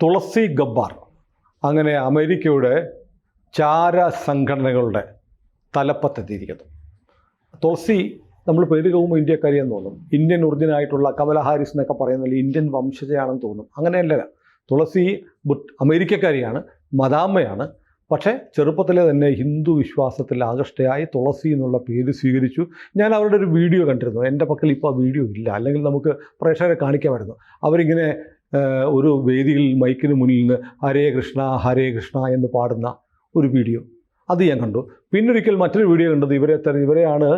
തുളസി ഗബ്ബാർ അങ്ങനെ അമേരിക്കയുടെ ചാര സംഘടനകളുടെ തലപ്പത്തെത്തിയിരിക്കുന്നു. തുളസി നമ്മൾ പേര് കേൾക്കുമ്പോൾ ഇന്ത്യക്കാരിയെന്ന് തോന്നും. ഇന്ത്യൻ ഒറിജിനായിട്ടുള്ള കമല ഹാരിസ് എന്നൊക്കെ പറയുന്നത് ഇന്ത്യൻ വംശജയാണെന്ന് തോന്നും. അങ്ങനെയല്ല. തുളസി അമേരിക്കക്കാരിയാണ്, മദാമ്മയാണ്. പക്ഷേ ചെറുപ്പത്തിലെ തന്നെ ഹിന്ദു വിശ്വാസത്തിൽ ആകൃഷ്ടയായി തുളസി എന്നുള്ള പേര് സ്വീകരിച്ചു. ഞാൻ അവരുടെ ഒരു വീഡിയോ കണ്ടിരുന്നു. എൻ്റെ പക്കൽ ഇപ്പോൾ ആ വീഡിയോ ഇല്ല, അല്ലെങ്കിൽ നമുക്ക് പ്രേക്ഷകരെ കാണിക്കാമായിരുന്നു. അവരിങ്ങനെ ഒരു വേദിയിൽ മൈക്കിന് മുന്നിൽ നിന്ന് ഹരേ കൃഷ്ണ എന്ന് പാടുന്ന ഒരു വീഡിയോ അത് ഞാൻ കണ്ടു. പിന്നൊരിക്കൽ മറ്റൊരു വീഡിയോ കണ്ടത് ഇവരെയാണ്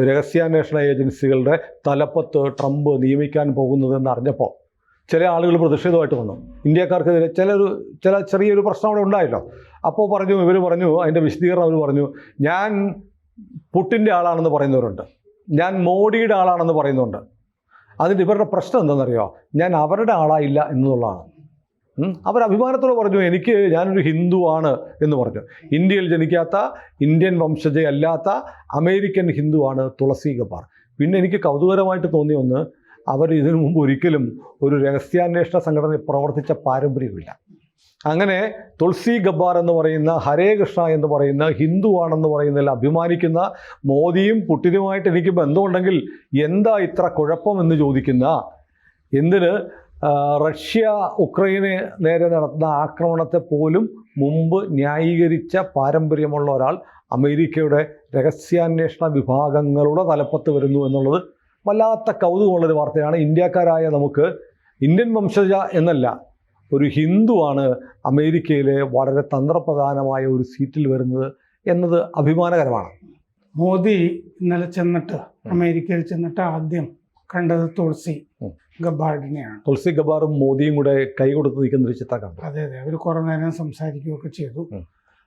രഹസ്യാന്വേഷണ ഏജൻസികളുടെ തലപ്പത്ത് ട്രംപ് നിയമിക്കാൻ പോകുന്നതെന്ന് അറിഞ്ഞപ്പോൾ ചില ആളുകൾ പ്രതിഷേധമായിട്ട് വന്നു. ഇന്ത്യക്കാർക്കെതിരെ ചെറിയൊരു പ്രശ്നം അവിടെ ഉണ്ടായല്ലോ. അപ്പോൾ ഇവർ പറഞ്ഞു അതിൻ്റെ വിശദീകരണം അവർ പറഞ്ഞു, ഞാൻ പുട്ടിൻ്റെ ആളാണെന്ന് പറയുന്നവരുണ്ട്, ഞാൻ മോഡിയുടെ ആളാണെന്ന് പറയുന്നുണ്ട്. അതിൻ്റെ ഇവരുടെ പ്രശ്നം എന്താണെന്നറിയോ? ഞാൻ അവരുടെ ആളായില്ല എന്നുള്ളതാണ്. അവർ അഭിമാനത്തോടെ പറഞ്ഞു ഞാനൊരു ഹിന്ദുവാണ് എന്ന് പറഞ്ഞു. ഇന്ത്യയിൽ ജനിക്കാത്ത, ഇന്ത്യൻ വംശജയല്ലാത്ത അമേരിക്കൻ ഹിന്ദുവാണ് തുളസി ഗബ്ബാർ. പിന്നെ എനിക്ക് കൗതുകരമായിട്ട് തോന്നിയ ഒന്ന്, അവർ ഇതിനു മുമ്പ് ഒരിക്കലും ഒരു രഹസ്യാന്വേഷണ സംഘടന പ്രവർത്തിച്ച പാരമ്പര്യമില്ല. അങ്ങനെ തുളസി ഗബ്ബാർ എന്ന് പറയുന്ന, ഹരേ കൃഷ്ണ എന്ന് പറയുന്ന, ഹിന്ദുവാണെന്ന് പറയുന്നതിൽ അഭിമാനിക്കുന്ന മോദിയും പുട്ടിനുമായിട്ട് എനിക്ക് ബന്ധമുണ്ടെങ്കിൽ എന്താ ഇത്ര കുഴപ്പമെന്ന് ചോദിക്കുന്ന, എന്തിന് റഷ്യ ഉക്രൈനെ നേരെ നടത്തുന്ന ആക്രമണത്തെ പോലും മുമ്പ് ന്യായീകരിച്ച പാരമ്പര്യമുള്ള ഒരാൾ അമേരിക്കയുടെ രഹസ്യാന്വേഷണ വിഭാഗങ്ങളുടെ തലപ്പത്ത് വരുന്നു എന്നുള്ളത് വല്ലാത്ത കൗതുകമുള്ളൊരു വാർത്തയാണ്. ഇന്ത്യക്കാരായ നമുക്ക്, ഇന്ത്യൻ വംശജ എന്നല്ല, ഒരു ഹിന്ദുവാണ് അമേരിക്കയിലെ വളരെ തന്ത്രപ്രധാനമായ ഒരു സീറ്റിൽ വരുന്നത് എന്നത് അഭിമാനകരമാണ്. മോദി ഇന്നലെ അമേരിക്കയിൽ ചെന്നിട്ട് ആദ്യം കണ്ടത് തുളസി ഗബ്ബാറിനെയാണ്. തുളസി ഗബ്ബാറും മോദിയും കൂടെ കൈ കൊടുത്ത് നിൽക്കുന്ന ഒരു ചിത്രം കണ്ടു. അതെ, അവർ കുറേ നേരം സംസാരിക്കുകയൊക്കെ ചെയ്തു.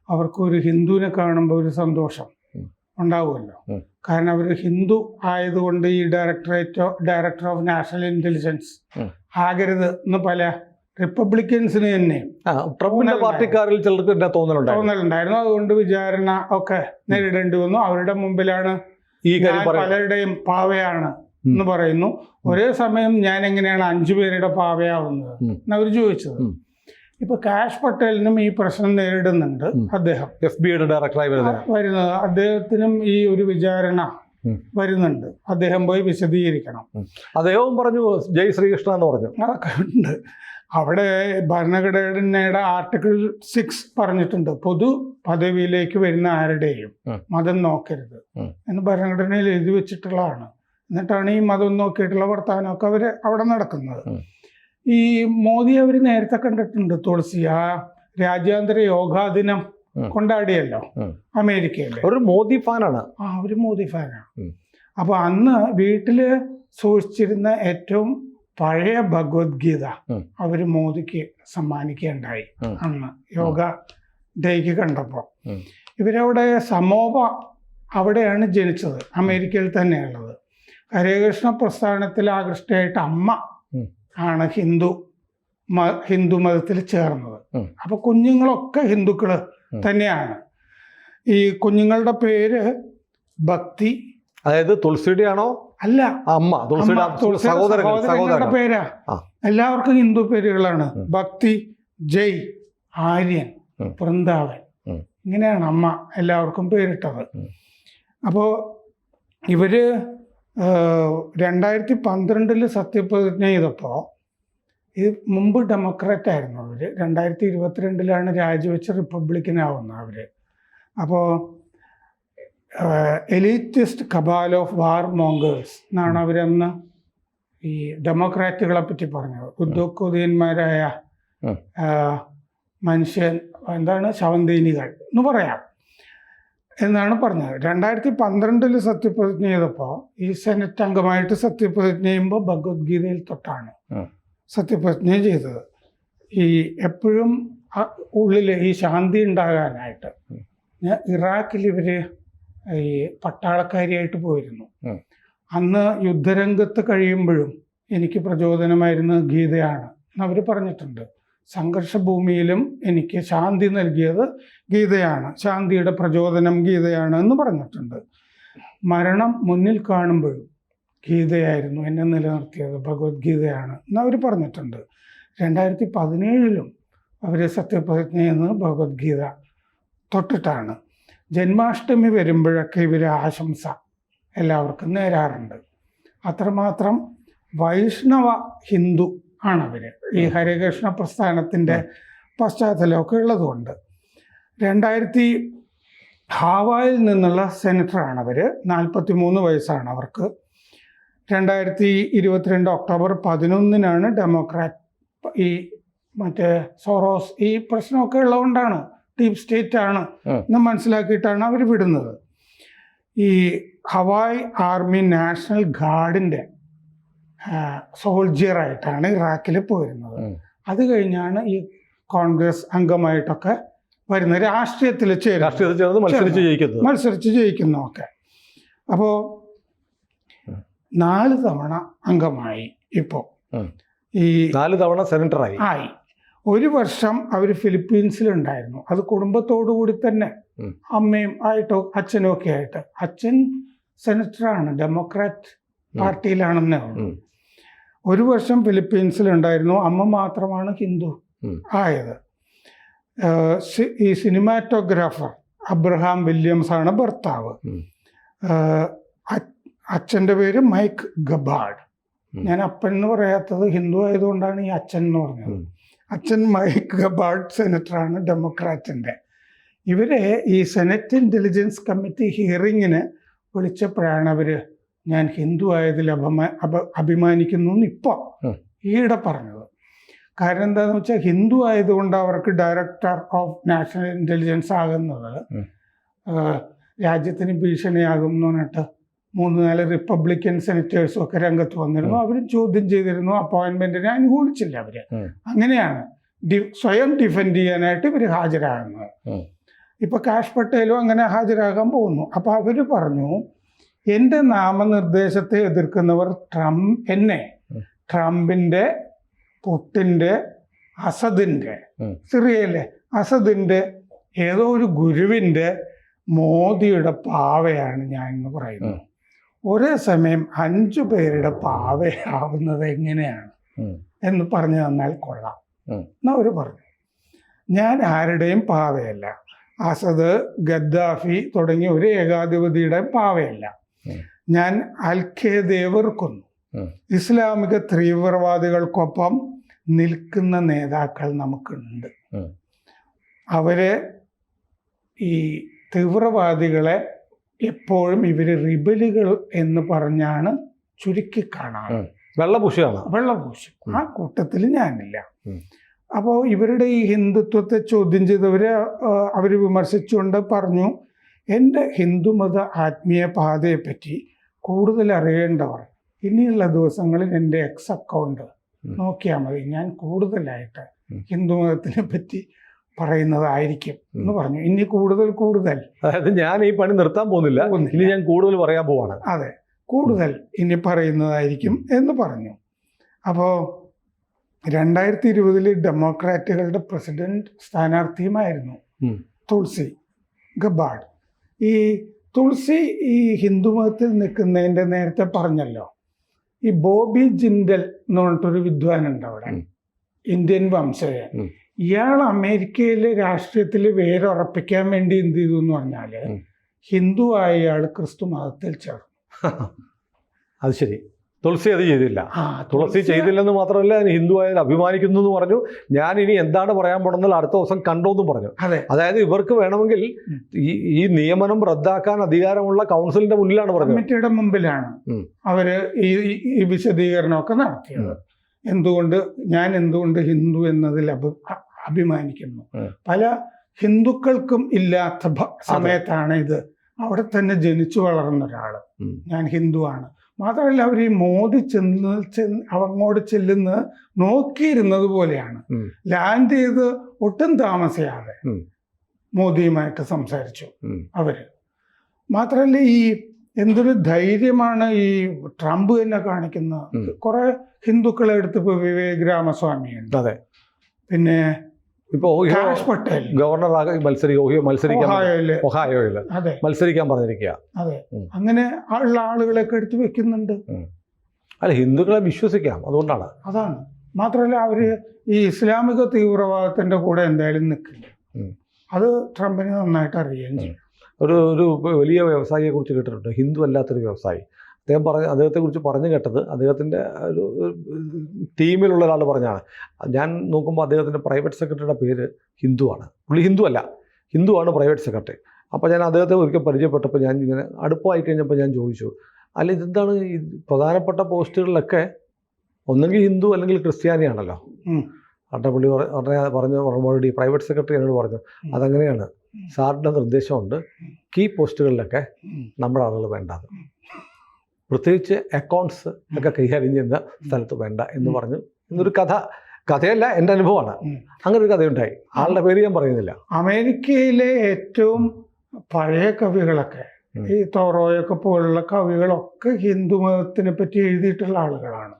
അവർക്കൊരു ഹിന്ദുവിനെ കാണുമ്പോൾ ഒരു സന്തോഷം ഉണ്ടാവുമല്ലോ. കാരണം അവർ ഹിന്ദു ആയതുകൊണ്ട് ഈ ഡയറക്ടർ ഓഫ് നാഷണൽ ഇന്റലിജൻസ് ആകരുത് എന്ന് പല റിപ്പബ്ലിക്കൻസിന് തന്നെ ട്രംപിന്റെ പാർട്ടിക്കാരിൽ ചിലർക്ക് തോന്നലുണ്ടായിരുന്നു. അതുകൊണ്ട് വിചാരണ ഒക്കെ നേരിടേണ്ടി വന്നു. അവരുടെ മുമ്പിലാണ് ഈ പലരുടെയും പാവയാണ് എന്ന് പറയുന്നു. ഒരേ സമയം ഞാൻ എങ്ങനെയാണ് 5 പേരുടെ പാവയാവുന്നത് എന്നവർ ചോദിച്ചത്. ഇപ്പൊ കാഷ് പട്ടേലിനും ഈ പ്രശ്നം നേരിടുന്നുണ്ട്. അദ്ദേഹം FBI ഡയറക്ടറായി വരുന്നത്. അദ്ദേഹത്തിനും ഈ ഒരു വിചാരണ വരുന്നുണ്ട്. അദ്ദേഹം പോയി വിശദീകരിക്കണം. അദ്ദേഹവും പറഞ്ഞു ജയ് ശ്രീകൃഷ്ണ എന്ന് പറഞ്ഞു. അതൊക്കെ ഉണ്ട്. അവിടെ ഭരണഘടനയുടെ ആർട്ടിക്കിൾ 6 പറഞ്ഞിട്ടുണ്ട്, പൊതു പദവിയിലേക്ക് വരുന്ന ആരുടെയും മതം നോക്കരുത് എന്ന് ഭരണഘടനയിൽ എഴുതി വെച്ചിട്ടുള്ളതാണ്. എന്നിട്ടാണ് ഈ മതം നോക്കിയിട്ടുള്ള വർത്തമാനമൊക്കെ അവർ അവിടെ നടക്കുന്നത്. ഈ മോദി അവർ നേരത്തെ കണ്ടിട്ടുണ്ട്. തുളസി ആ രാജ്യാന്തര യോഗാ ദിനം കൊണ്ടാടിയല്ലോ അമേരിക്കയിൽ. ഒരു മോദി ഫാനാണ്. ഒരു മോദി ഫാനാണ്. അപ്പൊ അന്ന് വീട്ടില് സൂക്ഷിച്ചിരുന്ന ഏറ്റവും പഴയ ഭഗവത്ഗീത അവര് മോദിക്ക് സമ്മാനിക്കുകയുണ്ടായി അന്ന് യോഗ ഡേക്ക് കണ്ടപ്പോ. ഇവരവിടെ സമോവ അവിടെയാണ് ജനിച്ചത്, അമേരിക്കയിൽ തന്നെയുള്ളത്. ഹരേകൃഷ്ണ പ്രസ്ഥാനത്തിൽ ആകൃഷ്ടയായിട്ട് അമ്മ ആണ് ഹിന്ദു മതത്തിൽ ചേർന്നത്. അപ്പൊ കുഞ്ഞുങ്ങളൊക്കെ ഹിന്ദുക്കള് തന്നെയാണ്. ഈ കുഞ്ഞുങ്ങളുടെ പേര് ഭക്തി, അതായത് തുളസിയുടെ ആണോ? അല്ല, അമ്മ സഹോദരങ്ങളുടെ പേരാ. എല്ലാവർക്കും ഹിന്ദു പേരുകളാണ്. ഭക്തി, ജയ്, ആര്യൻ, വൃന്ദാവൻ, ഇങ്ങനെയാണ് അമ്മ എല്ലാവർക്കും പേരിട്ടത്. അപ്പോൾ ഇവര് 2012 സത്യപ്രതിജ്ഞ ചെയ്തപ്പോൾ, ഇത് മുമ്പ് ഡെമോക്രാറ്റ് ആയിരുന്നു അവർ. 2022 രാജിവെച്ച് റിപ്പബ്ലിക്കൻ ആവുന്നത് അവർ. അപ്പോൾ എലീറ്റിസ്റ്റ് കബാൽ ഓഫ് വാർ മോങ്കേഴ്സ് എന്നാണ് അവരന്ന് ഈ ഡെമോക്രാറ്റുകളെ പറ്റി പറഞ്ഞത്. ഉദ്യോഗോദയന്മാരായ ശവന്തീനികൾ എന്ന് പറയാം എന്നാണ് പറഞ്ഞത്. 2012 സത്യപ്രതിജ്ഞ ചെയ്തപ്പോൾ, ഈ സെനറ്റ് അംഗമായിട്ട് സത്യപ്രതിജ്ഞ ചെയ്യുമ്പോൾ ഭഗവത്ഗീതയിൽ തൊട്ടാണ് സത്യപ്രതിജ്ഞ ചെയ്തത്. ഈ എപ്പോഴും ഉള്ളിൽ ഈ ശാന്തി ഉണ്ടാകാനായിട്ട് ഇറാഖിൽ ഇവര് ഈ പട്ടാളക്കാരിയായിട്ട് പോയിരുന്നു. അന്ന് യുദ്ധരംഗത്ത് കഴിയുമ്പോഴും എനിക്ക് പ്രചോദനമായിരുന്ന ഗീതയാണ് എന്നവർ പറഞ്ഞിട്ടുണ്ട്. സംഘർഷഭൂമിയിലും എനിക്ക് ശാന്തി നൽകിയത് ഗീതയാണ്, ശാന്തിയുടെ പ്രചോദനം ഗീതയാണ് എന്ന് പറഞ്ഞിട്ടുണ്ട്. മരണം മുന്നിൽ കാണുമ്പോഴും ഗീതയായിരുന്നു എന്നെ നിലനിർത്തിയത്, ഭഗവത്ഗീതയാണ് എന്നവർ പറഞ്ഞിട്ടുണ്ട്. 2017 അവർ സത്യപ്രതിജ്ഞ ചെയ്യുന്നത് ഭഗവത്ഗീത തൊട്ടിട്ടാണ്. ജന്മാഷ്ടമി വരുമ്പോഴൊക്കെ ഇവർ ആശംസ എല്ലാവർക്കും നേരാറുണ്ട്. അത്രമാത്രം വൈഷ്ണവ ഹിന്ദു ആണവർ. ഈ ഹരികൃഷ്ണ പ്രസ്ഥാനത്തിൻ്റെ പശ്ചാത്തലമൊക്കെ ഉള്ളതുകൊണ്ട്. 2000 ഹാവായിൽ നിന്നുള്ള സെനറ്ററാണവർ. 43 വയസ്സാണ് അവർക്ക്. 2022 ഒക്ടോബർ 11 ഡെമോക്രാറ്റ് ഈ മറ്റേ സോറോസ് ഈ പ്രശ്നമൊക്കെ ഉള്ളതുകൊണ്ടാണ്, ഡീപ് സ്റ്റേറ്റ് ആണ് എന്ന് മനസ്സിലാക്കിയിട്ടാണ് അവർ വിടുന്നത്. ഈ ഹവായ് ആർമി നാഷണൽ ഗാർഡിൻ്റെ സോൾജിയറായിട്ടാണ് ഇറാഖിൽ പോയിരുന്നത്. അത് കഴിഞ്ഞാണ് ഈ കോൺഗ്രസ് അംഗമായിട്ടൊക്കെ വരുന്നത്, രാഷ്ട്രീയത്തിൽ ചേർന്ന് മത്സരിച്ച് ജയിക്കുന്നതൊക്കെ. അപ്പോൾ 4 തവണ അംഗമായി. ഇപ്പോൾ ഈ 4 തവണ സെനറ്ററായി ആയി. 1 വർഷം അവർ ഫിലിപ്പീൻസിലുണ്ടായിരുന്നു. അത് കുടുംബത്തോടു കൂടി തന്നെ, അമ്മയും ആയിട്ടോ അച്ഛനും ഒക്കെ ആയിട്ട്. അച്ഛൻ സെനറ്ററാണ്, ഡെമോക്രാറ്റ് പാർട്ടിയിലാണെന്നേ ഉള്ളൂ. 1 വർഷം ഫിലിപ്പീൻസിലുണ്ടായിരുന്നു. അമ്മ മാത്രമാണ് ഹിന്ദു ആയത്. ഈ സിനിമാറ്റോഗ്രാഫർ അബ്രഹാം വില്യംസ് ആണ് ഭർത്താവ്. അച്ഛൻ്റെ പേര് മൈക്ക് ഗബാർഡ്. ഞാൻ അപ്പൻ എന്ന് പറയാത്തത് ഹിന്ദു ആയതുകൊണ്ടാണ് ഈ അച്ഛൻ എന്ന് പറഞ്ഞത്. അച്ഛൻ മൈക്ക് ഗബാർഡ് സെനറ്ററാണ്, ഡെമോക്രാറ്റിൻ്റെ. ഇവരെ ഈ സെനറ്റ് ഇൻ്റലിജൻസ് കമ്മിറ്റി ഹിയറിങ്ങിന് വിളിച്ചപ്പോഴാണ് അവർ ഞാൻ ഹിന്ദു ആയതിൽ അഭിമാനിക്കുന്നു എന്ന് ഇപ്പോൾ ഈയിടെ പറഞ്ഞത്. കാരണം എന്താണെന്ന് വെച്ചാൽ ഹിന്ദു ആയതുകൊണ്ട് അവർക്ക് ഡയറക്ടർ ഓഫ് നാഷണൽ ഇൻ്റലിജൻസ് ആകുന്നത് രാജ്യത്തിന് ഭീഷണിയാകും എന്ന് പറഞ്ഞിട്ട് 3-4 റിപ്പബ്ലിക്കൻ സെനറ്റേഴ്സും ഒക്കെ രംഗത്ത് വന്നിരുന്നു. അവർ ചോദ്യം ചെയ്തിരുന്നു. അപ്പോയിൻമെൻറ്റിനെ അനുകൂലിച്ചില്ല അവർ. അങ്ങനെയാണ് സ്വയം ഡിഫെൻഡ് ചെയ്യാനായിട്ട് ഇവർ ഹാജരാകുന്നത്. ഇപ്പോൾ കാഷ് പട്ടേലും അങ്ങനെ ഹാജരാകാൻ പോകുന്നു. അപ്പോൾ അവർ പറഞ്ഞു, എൻ്റെ നാമനിർദ്ദേശത്തെ എതിർക്കുന്നവർ എന്നെ ട്രംപിൻ്റെ, പുട്ടിൻ്റെ, അസദിൻ്റെ, സിറിയയിലെ അസദിൻ്റെ ഏതോ ഒരു ഗുരുവിൻ്റെ, മോദിയുടെ പാവയാണ് ഞാൻ എന്ന് പറയുന്നു. ഒരേ സമയം 5 പേരുടെ പാവയാവുന്നത് എങ്ങനെയാണ് എന്ന് പറഞ്ഞു തന്നാൽ കൊള്ളാം എന്നവർ പറഞ്ഞു. ഞാൻ ആരുടെയും പാവയല്ല. അസദ്, ഗദ്ദാഫി തുടങ്ങിയ ഒരു ഏകാധിപതിയുടെയും പാവയല്ല. ഞാൻ അൽ-ഖ്വയ്ദയെ വെറുക്കുന്നു. ഇസ്ലാമിക തീവ്രവാദികൾക്കൊപ്പം നിൽക്കുന്ന നേതാക്കൾ നമുക്കുണ്ട്. അവരെ ഈ തീവ്രവാദികളെ എപ്പോഴും ഇവർ റിബലുകൾ എന്ന് പറഞ്ഞാണ് ചുരുക്കി കാണാറ്. വെള്ളപൂശം. ആ കൂട്ടത്തിൽ ഞാനില്ല. അപ്പോൾ ഇവരുടെ ഈ ഹിന്ദുത്വത്തെ ചോദ്യം ചെയ്തവരെ അവർ വിമർശിച്ചുകൊണ്ട് പറഞ്ഞു, എൻ്റെ ഹിന്ദുമത ആത്മീയ പാതയെപ്പറ്റി കൂടുതൽ അറിയേണ്ടവർ ഇനിയുള്ള ദിവസങ്ങളിൽ എൻ്റെ എക്സ് അക്കൗണ്ട് നോക്കിയാൽ മതി. ഞാൻ കൂടുതലായിട്ട് ഹിന്ദുമതത്തിനെ പറ്റി പറയുന്നതായിരിക്കും എന്ന് പറഞ്ഞു. ഇനി കൂടുതൽ അതായത് ഞാൻ ഈ പണി നിർത്താൻ പോകുന്നില്ല, ഇനി ഞാൻ കൂടുതൽ പറയാൻ പോവാണ്. അതെ, കൂടുതൽ ഇനി പറയുന്നതായിരിക്കും എന്ന് പറഞ്ഞു. അപ്പോൾ 2020 ഡെമോക്രാറ്റുകളുടെ പ്രസിഡന്റ് സ്ഥാനാർത്ഥിയുമായിരുന്നു തുളസി ഗബാർഡ്. ഈ തുളസി ഈ ഹിന്ദുമതത്തിൽ നിൽക്കുന്നതിൻ്റെ നേരത്തെ പറഞ്ഞല്ലോ, ഈ ബോബി ജിൻഡൽ എന്ന് പറഞ്ഞിട്ടൊരു വിദ്വാനുണ്ട് അവിടെ, ഇന്ത്യൻ വംശജൻ. ഇയാൾ അമേരിക്കയിലെ രാഷ്ട്രീയത്തിൽ വേരുറപ്പിക്കാൻ വേണ്ടി എന്ത് ചെയ്തു എന്ന് പറഞ്ഞാൽ ഹിന്ദു ആയ ഇയാൾ ക്രിസ്തു മതത്തിൽ ചേർന്നു. അത് ശരി. തുളസി അത് ചെയ്തില്ല. തുളസി ചെയ്തില്ലെന്ന് മാത്രമല്ല, ഹിന്ദു ആയാലും അഭിമാനിക്കുന്നു എന്ന് പറഞ്ഞു. ഞാൻ ഇനി എന്താണ് പറയാൻ പോണെന്നാൽ അടുത്ത ദിവസം കണ്ടോന്നും പറഞ്ഞു. അതായത് ഇവർക്ക് വേണമെങ്കിൽ ഈ നിയമനം റദ്ദാക്കാൻ അധികാരമുള്ള കൗൺസിലിന്റെ മുന്നിലാണ് പറഞ്ഞത്, കമ്മിറ്റിയുടെ മുമ്പിലാണ് അവര് ഈ വിശദീകരണമൊക്കെ നടത്തിയത്. ഞാൻ എന്തുകൊണ്ട് ഹിന്ദു എന്നതിൽ അഭിമാനിക്കുന്നു. പല ഹിന്ദുക്കൾക്കും ഇല്ലാത്ത സമയത്താണ് ഇത്. അവിടെ തന്നെ ജനിച്ചു വളർന്ന ഒരാള് ഞാൻ ഹിന്ദുവാണ്. മാത്രമല്ല അവർ ഈ മോദി അങ്ങോട്ട് ചെല്ലുന്നത് നോക്കിയിരുന്നത് പോലെയാണ്. ലാൻഡ് ചെയ്ത് ഒട്ടും താമസിയാതെ മോദിയുമായിട്ട് സംസാരിച്ചു അവര്. മാത്രമല്ല ഈ എന്തൊരു ധൈര്യമാണ് ഈ ട്രംപ് തന്നെ കാണിക്കുന്നത്. കുറെ ഹിന്ദുക്കളെ എടുത്ത് ഇപ്പോൾ വിവേക് രാമസ്വാമിയുണ്ട്, പിന്നെ ഇപ്പോ കാഷ് പട്ടേൽ ഗവർണർ മത്സരിക്കാൻ പറഞ്ഞിരിക്കുക. അതെ, അങ്ങനെ ഉള്ള ആളുകളൊക്കെ എടുത്ത് വെക്കുന്നുണ്ട്. അല്ല, ഹിന്ദുക്കളെ വിശ്വസിക്കാം, അതുകൊണ്ടാണ്. അതാണ് മാത്രമല്ല അവര് ഈ ഇസ്ലാമിക തീവ്രവാദത്തിന്റെ കൂടെ എന്തായാലും നിൽക്കില്ല. അത് ട്രംപിന് നന്നായിട്ട് അറിയുകയും ചെയ്യും. ഒരു വലിയ വ്യവസായിയെ കുറിച്ച് കേട്ടിട്ടുണ്ട്, ഹിന്ദു അല്ലാത്തൊരു വ്യവസായി. അദ്ദേഹത്തെക്കുറിച്ച് പറഞ്ഞു കേട്ടത് അദ്ദേഹത്തിൻ്റെ ഒരു ടീമിലുള്ള ഒരാൾ പറഞ്ഞാണ്. ഞാൻ നോക്കുമ്പോൾ അദ്ദേഹത്തിൻ്റെ പ്രൈവറ്റ് സെക്രട്ടറിയുടെ പേര് ഹിന്ദുവാണ്. പുള്ളി ഹിന്ദുവാണ് പ്രൈവറ്റ് സെക്രട്ടറി. അപ്പോൾ ഞാൻ അദ്ദേഹത്തെ ഒരിക്കൽ പരിചയപ്പെട്ടപ്പോൾ ഞാൻ ഇങ്ങനെ അടുപ്പമായി കഴിഞ്ഞപ്പോൾ ഞാൻ ചോദിച്ചു, അല്ല ഇതെന്താണ് ഈ പ്രധാനപ്പെട്ട പോസ്റ്റുകളിലൊക്കെ ഒന്നെങ്കിൽ ഹിന്ദു അല്ലെങ്കിൽ ക്രിസ്ത്യാനിയാണല്ലോ. അവിടെ പുള്ളി പറഞ്ഞു മറുപടി പ്രൈവറ്റ് സെക്രട്ടറി എന്നോട് പറഞ്ഞു, അതങ്ങനെയാണ്, സാറിൻ്റെ നിർദ്ദേശമുണ്ട് കീ പോസ്റ്റുകളിലൊക്കെ നമ്മുടെ ആളുകൾ വേണ്ടാതെ, പ്രത്യേകിച്ച് അക്കൗണ്ട്സ് ഒക്കെ കൈകാര്യം ചെയ്യുന്ന സ്ഥലത്ത് വേണ്ട എന്ന് പറഞ്ഞു. എന്നൊരു കഥയല്ല, എൻ്റെ അനുഭവമാണ്. അങ്ങനെ ഒരു കഥയുണ്ടായി. ആളുടെ പേര് ഞാൻ പറയുന്നില്ല. അമേരിക്കയിലെ ഏറ്റവും പഴയ കവികളൊക്കെ, ഈ തോറോയൊക്കെ പോലുള്ള കവികളൊക്കെ ഹിന്ദു മതത്തിനെ പറ്റി എഴുതിയിട്ടുള്ള ആളുകളാണ്.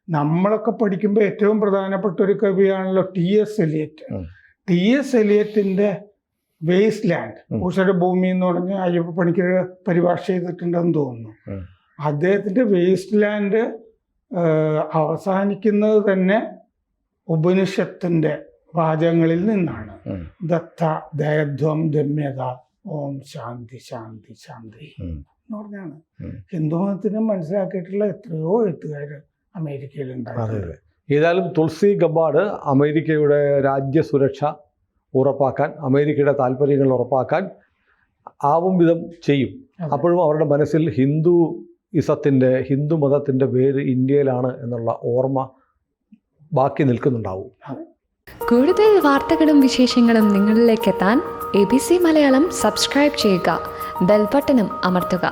നമ്മളൊക്കെ പഠിക്കുമ്പോൾ ഏറ്റവും പ്രധാനപ്പെട്ട ഒരു കവിയാണല്ലോ ടി.എസ്. എലിയറ്റ്. ടി.എസ്. എലിയറ്റിന്റെ വേസ്റ്റ് ലാൻഡ്, ഭൂമി എന്ന് പറഞ്ഞ് അയ്യപ്പ പണിക്കർ പരിഭാഷ ചെയ്തിട്ടുണ്ടെന്ന് തോന്നുന്നു. അദ്ദേഹത്തിന്റെ വേസ്റ്റ് ലാൻഡ് അവസാനിക്കുന്നത് തന്നെ ഉപനിഷത്തിന്റെ വാചകങ്ങളിൽ നിന്നാണ്. ദത്ത ദയധ്വം രമ്യത ഓം ശാന്തി ശാന്തി ശാന്തി എന്ന് പറഞ്ഞാണ്. ഹിന്ദുമതത്തിനെ മനസ്സിലാക്കിയിട്ടുള്ള എത്രയോ എഴുത്തുകാർ അമേരിക്കയിലുണ്ടായിരുന്നു. ഏതായാലും തുളസി ഗബ്ബാർഡ് അമേരിക്കയുടെ രാജ്യസുരക്ഷ ഉറപ്പാക്കാൻ, അമേരിക്കയുടെ താല്പര്യങ്ങൾ ഉറപ്പാക്കാൻ ആവും വിധം ചെയ്യും. അപ്പോഴും അവരുടെ മനസ്സിൽ ഹിന്ദു മതത്തിൻ്റെ പേര് ഇന്ത്യയിലാണ് എന്നുള്ള ഓർമ്മ ബാക്കി നിൽക്കുന്നുണ്ടാവും. കൂടുതൽ വാർത്തകളും വിശേഷങ്ങളും നിങ്ങളിലേക്ക് എത്താൻ ABC മലയാളം സബ്സ്ക്രൈബ് ചെയ്യുക, ബെൽ ബട്ടണും അമർത്തുക.